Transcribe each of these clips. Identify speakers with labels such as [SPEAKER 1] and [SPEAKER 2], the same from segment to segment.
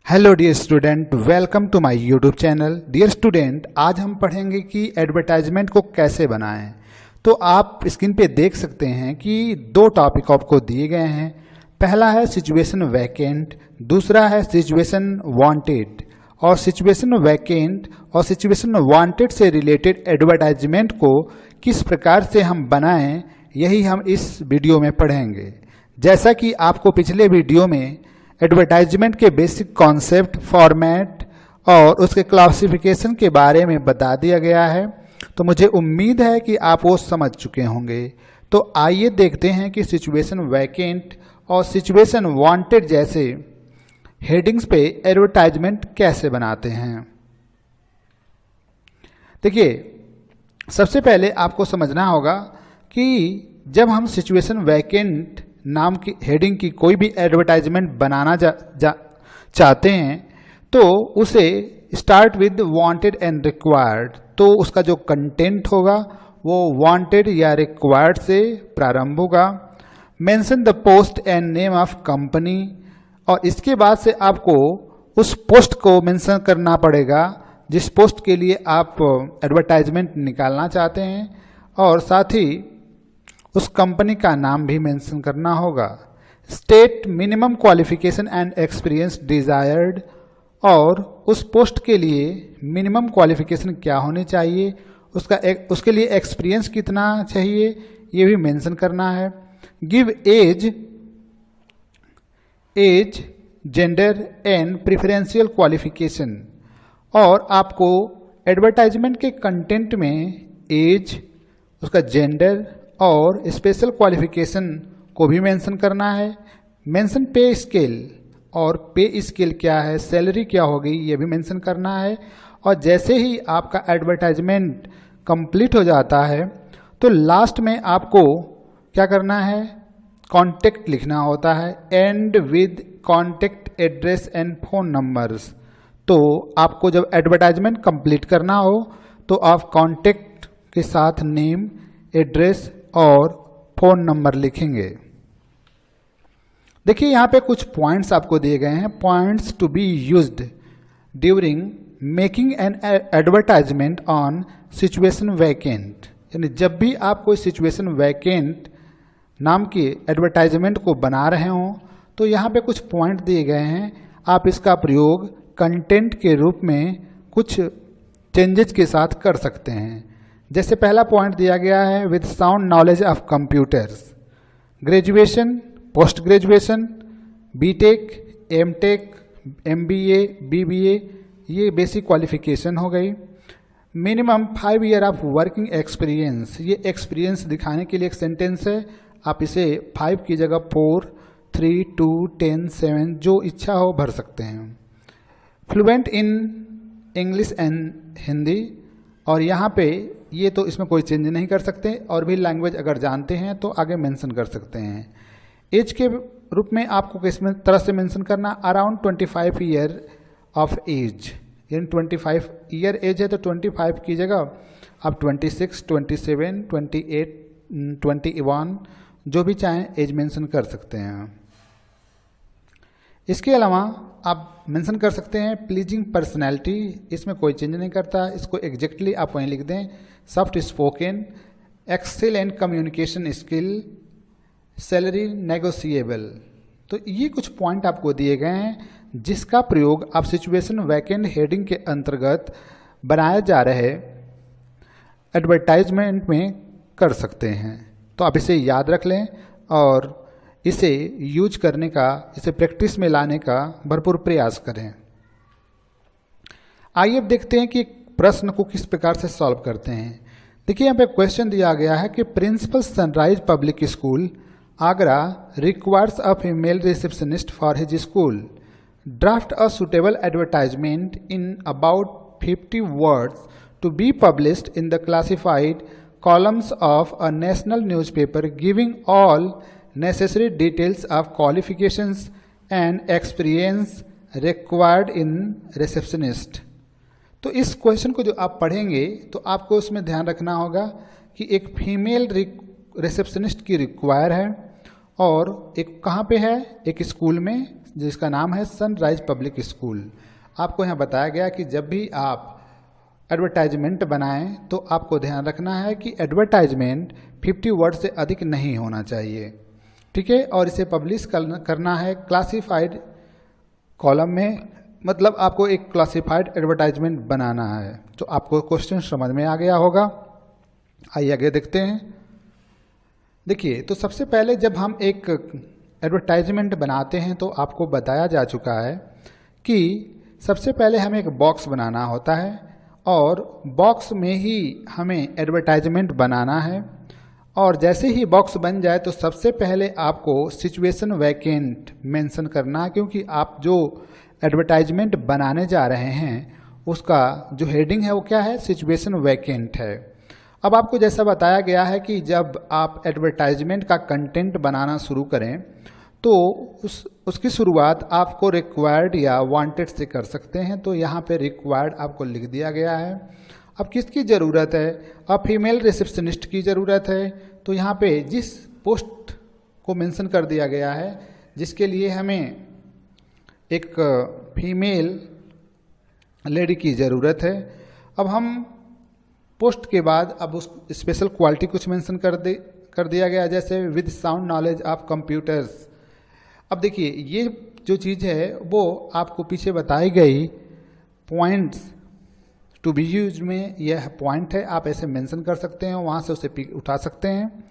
[SPEAKER 1] Hello dear student, welcome to my YouTube channel. Dear student, आज हम पढ़ेंगे कि एडवर्टाइजमेंट को कैसे बनाएं। तो आप स्क्रीन पे देख सकते हैं कि दो टॉपिक आपको दिए गए हैं। पहला है सिचुएशन वैकेंट, दूसरा है सिचुएशन वांटेड। और सिचुएशन वैकेंट और सिचुएशन वांटेड से रिलेटेड एडवर्टाइजमेंट को किस प्रकार से हम बनाएं, यही हम इस वीडियो में पढ़ेंगे। जैसा कि आपको पिछले वीडियो में एडवर्टाइजमेंट के बेसिक कॉन्सेप्ट, फॉर्मेट और उसके क्लासिफिकेशन के बारे में बता दिया गया है, तो मुझे उम्मीद है कि आप वो समझ चुके होंगे। तो आइए देखते हैं कि सिचुएशन वैकेंट और सिचुएशन वांटेड जैसे हेडिंग्स पे एडवर्टाइजमेंट कैसे बनाते हैं। देखिए, सबसे पहले आपको समझना होगा कि जब हम सिचुएशन वैकेंट नाम की हेडिंग की कोई भी एडवर्टाइजमेंट बनाना चाहते हैं तो उसे start with wanted and required. तो उसका जो कंटेंट होगा वो वांटेड या रिक्वायर्ड से प्रारंभ होगा। Mention the post and name of company, और इसके बाद से आपको उस पोस्ट को मेंशन करना पड़ेगा जिस पोस्ट के लिए आप एडवर्टाइजमेंट निकालना चाहते हैं, और साथ ही उस कंपनी का नाम भी मेंशन करना होगा। State minimum qualification and experience desired, और उस पोस्ट के लिए मिनिमम क्वालिफिकेशन क्या होनी चाहिए, उसके लिए एक्सपीरियंस कितना चाहिए, ये भी मेंशन करना है। Give age, gender and preferential qualification, और आपको एडवर्टाइजमेंट के कंटेंट में एज, उसका जेंडर और स्पेशल क्वालिफिकेशन को भी मेंशन करना है। मेंशन पे स्केल, और पे स्केल क्या है, सैलरी क्या होगी, ये भी मेंशन करना है। और जैसे ही आपका एडवर्टाइजमेंट कंप्लीट हो जाता है तो लास्ट में आपको क्या करना है, कॉन्टेक्ट लिखना होता है, and with contact address and phone numbers. तो आपको जब एडवर्टाइजमेंट कंप्लीट करना हो तो आप कॉन्टेक्ट के साथ नेम, एड्रेस और फोन नंबर लिखेंगे। देखिए, यहाँ पे कुछ पॉइंट्स आपको दिए गए हैं। Points to be used during making an advertisement on situation vacant, यानी जब भी आप कोई सिचुएशन वैकेंट नाम की एडवर्टाइजमेंट को बना रहे हों तो यहाँ पे कुछ पॉइंट दिए गए हैं। आप इसका प्रयोग कंटेंट के रूप में कुछ चेंजेस के साथ कर सकते हैं। जैसे पहला पॉइंट दिया गया है, with sound knowledge of computers, graduation, post graduation, BTech, MTech, MBA, BBA, ये बेसिक क्वालिफिकेशन हो गई। Minimum 5 year of working experience, ये एक्सपीरियंस दिखाने के लिए एक सेंटेंस है। आप इसे 5 की जगह 4, 3, 2, 10, 7 जो इच्छा हो भर सकते हैं। Fluent in English and Hindi, और यहाँ पे ये तो इसमें कोई चेंज नहीं कर सकते, और भी लैंग्वेज अगर जानते हैं तो आगे मेंशन कर सकते हैं। एज के रूप में आपको किस तरह से मेंशन करना, अराउंड 25 ईयर ऑफ एज, यानी 25 ईयर एज है तो 25 की जगह आप 26, 27, 28, 21 जो भी चाहें एज मेंशन कर सकते हैं। इसके अलावा आप मेंशन कर सकते हैं प्लीजिंग पर्सनैलिटी, इसमें कोई चेंज नहीं करता, इसको एग्जैक्टली आप वहीं लिख दें। Soft spoken, excellent communication skill, salary negotiable. तो ये कुछ पॉइंट आपको दिए गए हैं जिसका प्रयोग आप सिचुएशन वैकेंट हेडिंग के अंतर्गत बनाए जा रहे एडवर्टाइजमेंट में कर सकते हैं। तो आप इसे याद रख लें और इसे यूज करने का, इसे प्रैक्टिस में लाने का भरपूर प्रयास करें। आइए अब देखते हैं कि प्रश्न को किस प्रकार से सॉल्व करते हैं। देखिए, यहाँ पे क्वेश्चन दिया गया है कि principal Sunrise Public School Agra requires a female receptionist for his school. Draft a suitable advertisement in about 50 words to be published in the classified columns of a national newspaper giving all necessary details of qualifications and experience required in receptionist। तो इस question को जो आप पढ़ेंगे तो आपको उसमें ध्यान रखना होगा कि एक फीमेल रिसेप्शनिस्ट की रिक्वायर है, और एक कहाँ पे है, एक स्कूल में जिसका नाम है सनराइज पब्लिक स्कूल। आपको यहाँ बताया गया कि जब भी आप एडवर्टाइजमेंट बनाएं तो आपको ध्यान रखना है कि एडवर्टाइजमेंट 50 वर्ड से अधिक नहीं होना चाहिए, ठीक है। और इसे पब्लिश करना है क्लासिफाइड कॉलम में, मतलब आपको एक क्लासिफाइड एडवर्टाइजमेंट बनाना है। तो आपको क्वेश्चन समझ में आ गया होगा। आइए आगे देखते हैं। देखिए, तो सबसे पहले जब हम एक एडवर्टाइजमेंट बनाते हैं तो आपको बताया जा चुका है कि सबसे पहले हमें एक बॉक्स बनाना होता है और बॉक्स में ही हमें एडवर्टाइजमेंट बनाना है। और जैसे ही बॉक्स बन जाए तो सबसे पहले आपको सिचुएशन वैकेंट मेंशन करना है, क्योंकि आप जो एडवर्टाइजमेंट बनाने जा रहे हैं उसका जो हेडिंग है वो क्या है, सिचुएशन वैकेंट है। अब आपको जैसा बताया गया है कि जब आप एडवर्टाइजमेंट का कंटेंट बनाना शुरू करें तो उसकी शुरुआत आपको रिक्वायर्ड या वांटेड से कर सकते हैं। तो यहाँ पे रिक्वायर्ड आपको लिख दिया गया है। अब किसकी ज़रूरत है, अब फीमेल रिसेप्शनिस्ट की ज़रूरत है। तो यहाँ पे जिस पोस्ट को मेंशन कर दिया गया है जिसके लिए हमें एक फीमेल लेडी की ज़रूरत है, अब हम पोस्ट के बाद अब उस स्पेशल क्वालिटी कुछ मेंशन कर दिया गया, जैसे with sound knowledge of computers. अब देखिए, ये जो चीज़ है वो आपको पीछे बताई गई पॉइंट्स टू बी यूज में यह पॉइंट है, आप ऐसे मेंशन कर सकते हैं, वहाँ से उसे उठा सकते हैं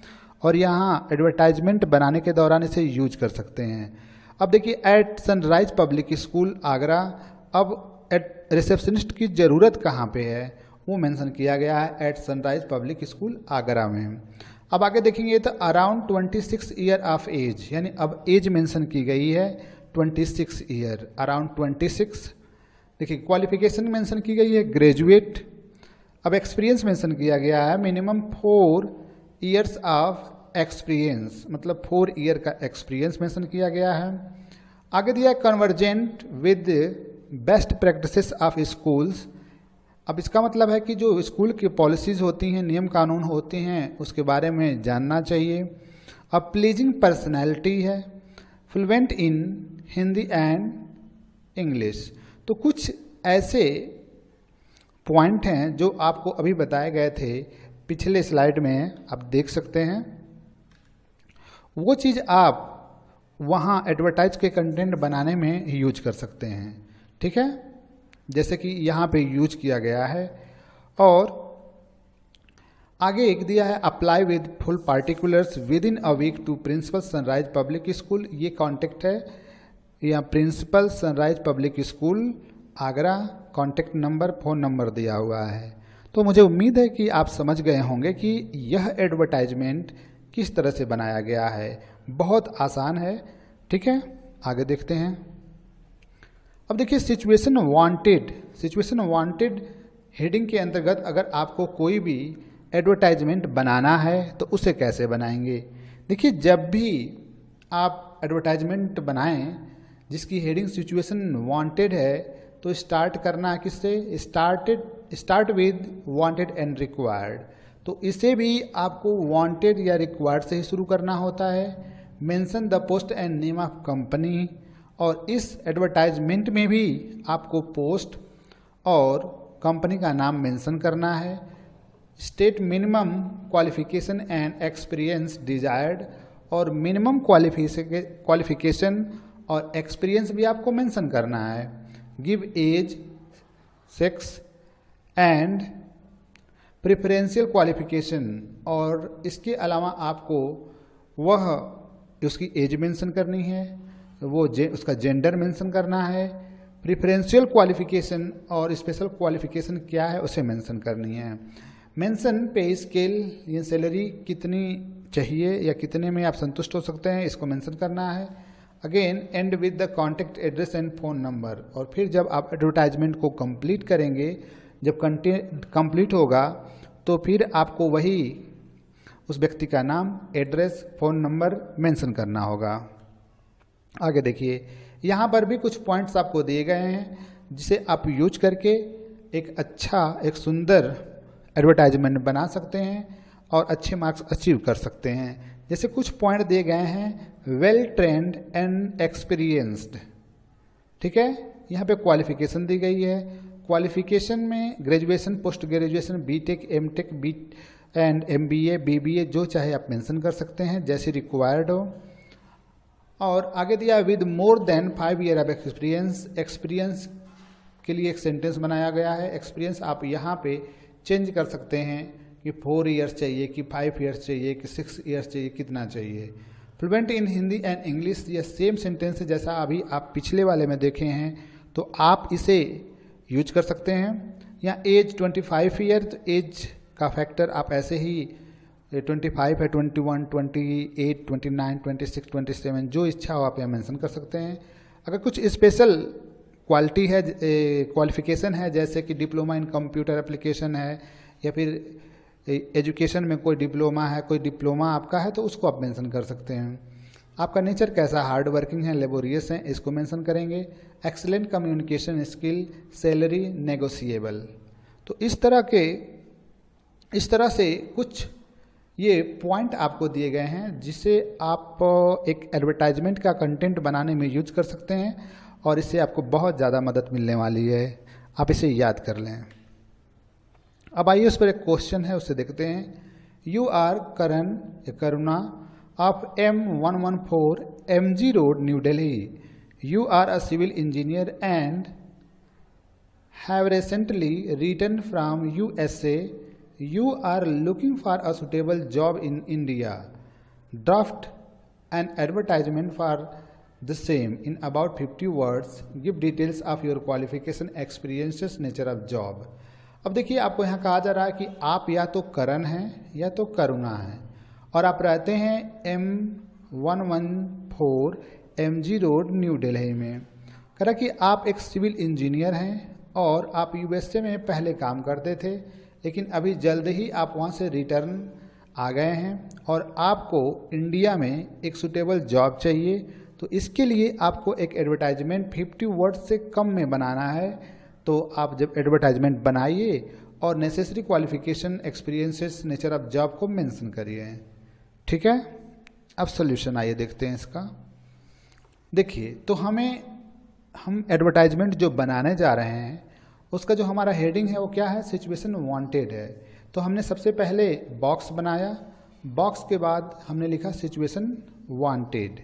[SPEAKER 1] और यहाँ एडवर्टाइजमेंट बनाने के दौरान इसे यूज कर सकते हैं। अब देखिए, at Sunrise Public School Agra, अब एट रिसेप्शनिस्ट की ज़रूरत कहाँ पे है वो मेंशन किया गया है, at Sunrise Public School Agra में। अब आगे देखेंगे तो अराउंड 26 ईयर ऑफ एज, यानी अब एज मेंशन की गई है 26 ईयर, अराउंड 26। देखिए, क्वालिफिकेशन मेंशन की गई है ग्रेजुएट। अब एक्सपीरियंस मेंशन किया गया है मिनिमम 4 ईयर्स ऑफ एक्सपीरियंस, मतलब 4 ईयर का एक्सपीरियंस मेंशन किया गया है। आगे दिया है convergent with best practices of schools. अब इसका मतलब है कि जो स्कूल की पॉलिसीज़ होती हैं, नियम कानून होते हैं, उसके बारे में जानना चाहिए। अब प्लीजिंग पर्सनैलिटी है, fluent in Hindi and English. तो कुछ ऐसे पॉइंट हैं जो आपको अभी बताए गए थे पिछले स्लाइड में, आप देख सकते हैं। वो चीज़ आप वहाँ एडवर्टाइज के कंटेंट बनाने में यूज कर सकते हैं, ठीक है, जैसे कि यहाँ पे यूज किया गया है। और आगे एक दिया है apply with full particulars within a week to principal Sunrise Public School. ये कॉन्टेक्ट है या principal Sunrise Public School Agra, contact number, phone number दिया हुआ है। तो मुझे उम्मीद है कि आप समझ गए होंगे कि यह एडवर्टाइजमेंट किस तरह से बनाया गया है। बहुत आसान है, ठीक है। आगे देखते हैं। अब देखिए, सिचुएशन वांटेड हेडिंग के अंतर्गत अगर आपको कोई भी एडवर्टाइजमेंट बनाना है तो उसे कैसे बनाएंगे। देखिए, जब भी आप एडवर्टाइजमेंट बनाएं जिसकी हेडिंग सिचुएशन वांटेड है तो स्टार्ट करना है किससे, start with wanted and required. तो इसे भी आपको वांटेड या रिक्वायर्ड से ही शुरू करना होता है। Mention the post and name of company, और इस एडवर्टाइजमेंट में भी आपको पोस्ट और कंपनी का नाम मेंशन करना है। State minimum qualification and experience desired, और मिनिमम क्वालिफिकेशन और एक्सपीरियंस भी आपको मेंशन करना है। Give age, sex and preferential qualification, और इसके अलावा आपको वह उसकी एज मेंशन करनी है, वो उसका जेंडर मेंशन करना है, प्रेफरेंशियल क्वालिफिकेशन और स्पेशल क्वालिफिकेशन क्या है उसे मेंशन करनी है। मेंशन पे स्केल, ये सैलरी कितनी चाहिए या कितने में आप संतुष्ट हो सकते हैं, इसको मेंशन करना है। Again and with the contact address and phone number, और फिर जब आप एडवर्टाइजमेंट को कंप्लीट करेंगे, जब कंप्लीट होगा तो फिर आपको वही उस व्यक्ति का नाम, एड्रेस, फ़ोन नंबर मेंशन करना होगा। आगे देखिए, यहाँ पर भी कुछ पॉइंट्स आपको दिए गए हैं जिसे आप यूज करके एक अच्छा, एक सुंदर एडवर्टाइजमेंट बना सकते हैं और अच्छे मार्क्स अचीव कर सकते हैं। जैसे कुछ पॉइंट दिए गए हैं, वेल ट्रेंड एंड एक्सपीरियंस्ड, ठीक है। यहाँ पे क्वालिफिकेशन दी गई है, क्वालिफिकेशन में graduation, post graduation, BTech, MTech, B and MBA, BBA, जो चाहे आप मेंशन कर सकते हैं जैसे रिक्वायर्ड हो। और आगे दिया with more than 5 year of experience, experience के लिए एक सेंटेंस बनाया गया है। एक्सपीरियंस आप यहाँ पे चेंज कर सकते हैं कि 4 ईयर्स चाहिए कि 5 ईयर्स चाहिए कि 6 ईयर्स चाहिए, कितना चाहिए। Fluent in Hindi and English, ये सेम सेंटेंस है जैसा अभी आप पिछले वाले में देखे हैं, तो आप इसे यूज कर सकते हैं। या एज 25 ईयर, तो एज का फैक्टर आप ऐसे ही 25 है, 21, 28, 29, 26, 27, जो इच्छा हो आप यहाँ मेंशन कर सकते हैं। अगर कुछ स्पेशल क्वालिटी है, क्वालिफिकेशन है, जैसे कि डिप्लोमा इन कंप्यूटर एप्लीकेशन है या फिर एजुकेशन में कोई डिप्लोमा है, कोई डिप्लोमा आपका है, तो उसको आप मेंशन कर सकते हैं। आपका नेचर कैसा, हार्ड वर्किंग है, लेबोरियस है, इसको मेंशन करेंगे। Excellent communication skill, salary negotiable. तो इस तरह से कुछ ये पॉइंट आपको दिए गए हैं जिसे आप एक एडवर्टाइजमेंट का कंटेंट बनाने में यूज कर सकते हैं और इससे आपको बहुत ज़्यादा मदद मिलने वाली है। आप इसे याद कर लें। अब आइए उस पर एक क्वेश्चन है, उससे देखते हैं। You are Karuna of M114 MG road, New Delhi. You are a civil engineer and have recently return from USA. You are looking for a suitable job in India. Draft an advertisement for the same in about 50 words. Give details of your qualification, experiences, nature of job. अब देखिए, आपको यहाँ कहा जा रहा है कि आप या तो करण हैं या तो करुणा हैं और आप रहते हैं M114 MG road, New Delhi में। कह रहा कि आप एक सिविल इंजीनियर हैं और आप USA में पहले काम करते थे, लेकिन अभी जल्द ही आप वहाँ से रिटर्न आ गए हैं और आपको इंडिया में एक सूटेबल जॉब चाहिए। तो इसके लिए आपको एक एडवर्टाइजमेंट 50 वर्ड से कम में बनाना है। तो आप जब एडवर्टाइजमेंट बनाइए और necessary qualification, experiences, nature of job को मेंशन करिए, ठीक है। अब सॉल्यूशन आइए देखते हैं इसका। देखिए, तो हम एडवर्टाइजमेंट जो बनाने जा रहे हैं उसका जो हमारा हेडिंग है वो क्या है, सिचुएशन वांटेड है। तो हमने सबसे पहले बॉक्स बनाया, बॉक्स के बाद हमने लिखा सिचुएशन वांटेड।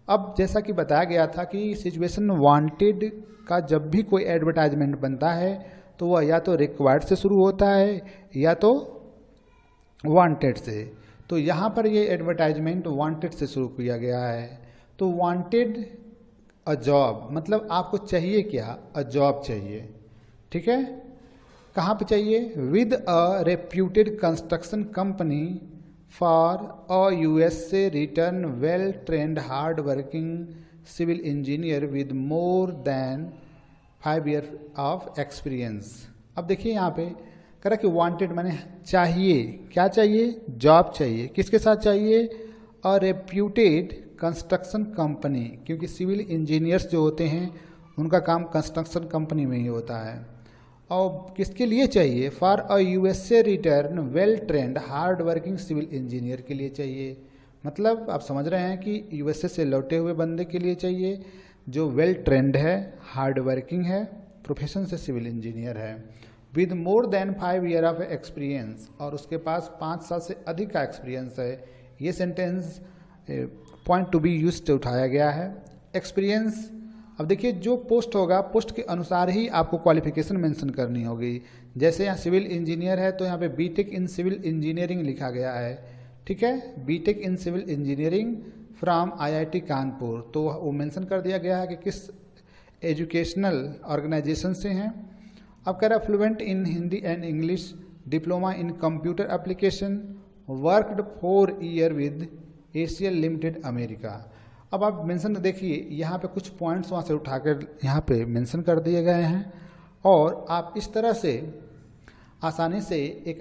[SPEAKER 1] अब जैसा कि बताया गया था कि सिचुएशन वांटेड का जब भी कोई एडवर्टाइजमेंट बनता है तो वह या तो रिक्वायर्ड से शुरू होता है या तो वांटेड से। तो यहाँ पर ये एडवर्टाइजमेंट वांटेड से शुरू किया गया है। तो वांटेड अ जॉब, मतलब आपको चाहिए क्या, अ जॉब चाहिए, ठीक है। कहाँ पे चाहिए, with a reputed construction company for a USA return well trained hard working civil engineer with more than 5 year of experience. अब देखिए यहाँ पे कह रहा कि वांटेड माने चाहिए, क्या चाहिए, जॉब चाहिए। किसके साथ चाहिए, अ रेप्यूटेड कंस्ट्रक्शन कंपनी, क्योंकि सिविल इंजीनियर्स जो होते हैं उनका काम कंस्ट्रक्शन कंपनी में ही होता है। और किसके लिए चाहिए, for a USA return well trained hard working civil engineer के लिए चाहिए। मतलब आप समझ रहे हैं कि USA से लौटे हुए बंदे के लिए चाहिए जो वेल ट्रेंड है, हार्ड वर्किंग है, प्रोफेशन से सिविल इंजीनियर है, with more than 5 year of experience, और उसके पास 5 साल से अधिक का एक्सपीरियंस है। ये sentence point two be used उठाया गया है। एक्सपीरियंस, अब देखिए जो पोस्ट होगा, पोस्ट के अनुसार ही आपको क्वालिफिकेशन मेंशन करनी होगी। जैसे यहाँ सिविल इंजीनियर है तो यहाँ पे बीटेक इन सिविल इंजीनियरिंग लिखा गया है, ठीक है, BTech in civil engineering from IIT Kanpur. तो वो मेंशन कर दिया गया है कि किस एजुकेशनल ऑर्गेनाइजेशन से हैं। अब कह रहा है fluent in Hindi and English, diploma in computer application, worked 4 year with Asian limited America. अब आप मेंशन देखिए, यहाँ पे कुछ पॉइंट्स वहाँ से उठाकर यहाँ पे मेंशन कर दिए गए हैं और आप इस तरह से आसानी से एक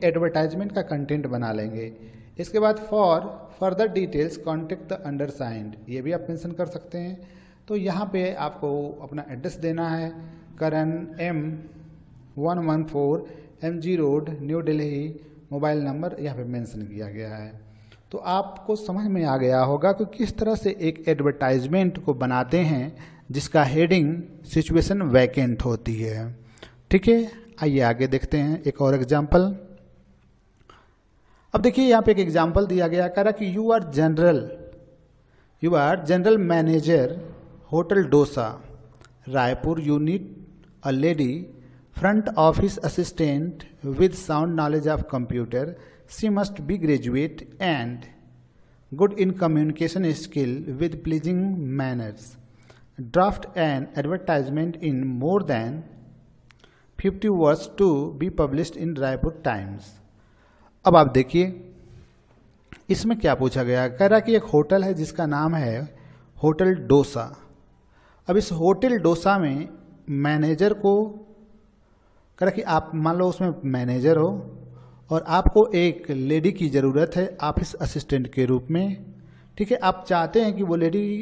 [SPEAKER 1] एडवर्टाइजमेंट का कंटेंट बना लेंगे। इसके बाद for further details contact the undersigned, ये भी आप मेंशन कर सकते हैं। तो यहाँ पे आपको अपना एड्रेस देना है, करण M114 MG road, New Delhi mobile number यहाँ पे मेंशन किया गया है। तो आपको समझ में आ गया होगा कि किस तरह से एक एडवर्टाइजमेंट को बनाते हैं जिसका हेडिंग सिचुएशन वैकेंट होती है। ठीक है, आइए आगे देखते हैं एक और एग्जाम्पल। अब देखिए यहाँ पे एक एग्जाम्पल दिया गया, कह रहा कि you are general manager hotel Dosa Raipur, you need a lady front office assistant with sound knowledge of computer. She must be graduate and good in communication skill with pleasing manners. Draft an advertisement in more than 50 words to be published in Raipur Times. अब आप देखिए इसमें क्या पूछा गया, कह रहा कि एक होटल है जिसका नाम है होटल डोसा। अब इस होटल डोसा में मैनेजर को कह रहा कि आप मान लो उसमें मैनेजर हो और आपको एक लेडी की ज़रूरत है ऑफिस असिस्टेंट के रूप में। ठीक है, आप चाहते हैं कि वो लेडी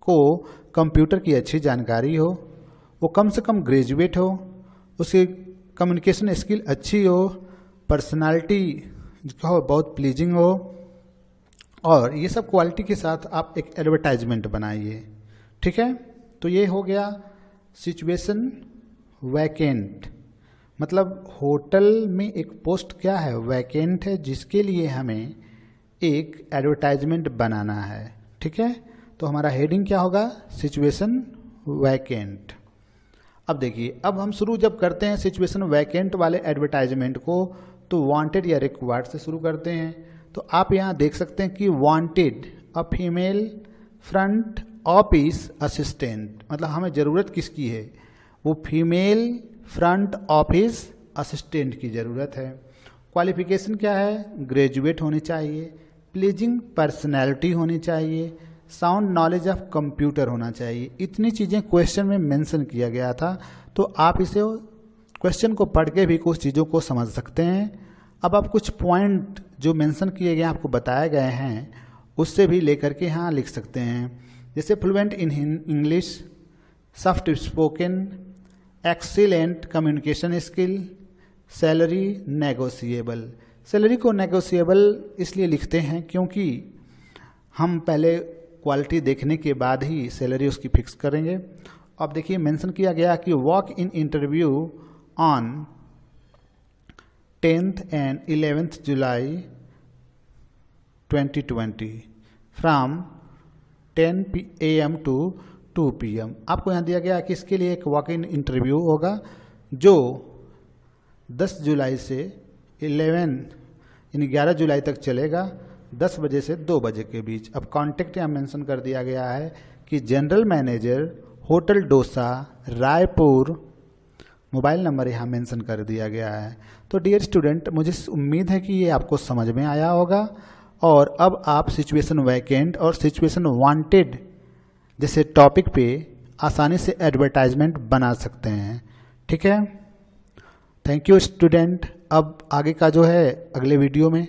[SPEAKER 1] को कंप्यूटर की अच्छी जानकारी हो, वो कम से कम ग्रेजुएट हो, उसकी कम्युनिकेशन स्किल अच्छी हो, पर्सनालिटी हो बहुत प्लीजिंग हो, और ये सब क्वालिटी के साथ आप एक एडवर्टाइजमेंट बनाइए। ठीक है, तो ये हो गया सिचुएशन वैकेंट, मतलब होटल में एक पोस्ट क्या है, वैकेंट है, जिसके लिए हमें एक एडवर्टाइजमेंट बनाना है। ठीक है, तो हमारा हेडिंग क्या होगा, सिचुएशन वैकेंट। अब देखिए, अब हम शुरू जब करते हैं सिचुएशन वैकेंट वाले एडवर्टाइजमेंट को तो वांटेड या रिक्वायर्ड से शुरू करते हैं। तो आप यहाँ देख सकते हैं कि wanted a female front office assistant, मतलब हमें ज़रूरत किसकी है, वो फीमेल फ्रंट ऑफिस असिस्टेंट की ज़रूरत है। क्वालिफिकेशन क्या है, ग्रेजुएट होनी चाहिए, प्लीजिंग पर्सनैलिटी होनी चाहिए, साउंड नॉलेज ऑफ कंप्यूटर होना चाहिए। इतनी चीज़ें क्वेश्चन में मेंशन किया गया था, तो आप इसे क्वेश्चन को पढ़ के भी कुछ चीज़ों को समझ सकते हैं। अब आप कुछ पॉइंट जो मेंशन किए गए आपको बताए गए हैं उससे भी लेकर के यहाँ लिख सकते हैं, जैसे fluent in English, soft spoken, excellent communication skill, salary negotiable. Salary को नेगोशिएबल इसलिए लिखते हैं क्योंकि हम पहले क्वालिटी देखने के बाद ही सैलरी उसकी फिक्स करेंगे। अब देखिए मेंशन किया गया कि walk in interview on 10th and 11th July 2020 from 10 AM to 2 PM। आपको यहाँ दिया गया कि इसके लिए एक वॉक इन इंटरव्यू होगा जो 10 जुलाई से 11 जुलाई तक चलेगा, 10 बजे से 2 बजे के बीच। अब कॉन्टेक्ट यहाँ मेंशन कर दिया गया है कि general manager hotel Dosa Raipur, mobile number यहाँ मेंशन कर दिया गया है। तो डियर स्टूडेंट, मुझे उम्मीद है कि ये आपको समझ में आया होगा और अब आप सिचुएशन वैकेंट और सिचुएशन वांटेड जैसे टॉपिक पे आसानी से एडवर्टाइजमेंट बना सकते हैं। ठीक है, थैंक यू स्टूडेंट। अब आगे का जो है अगले वीडियो में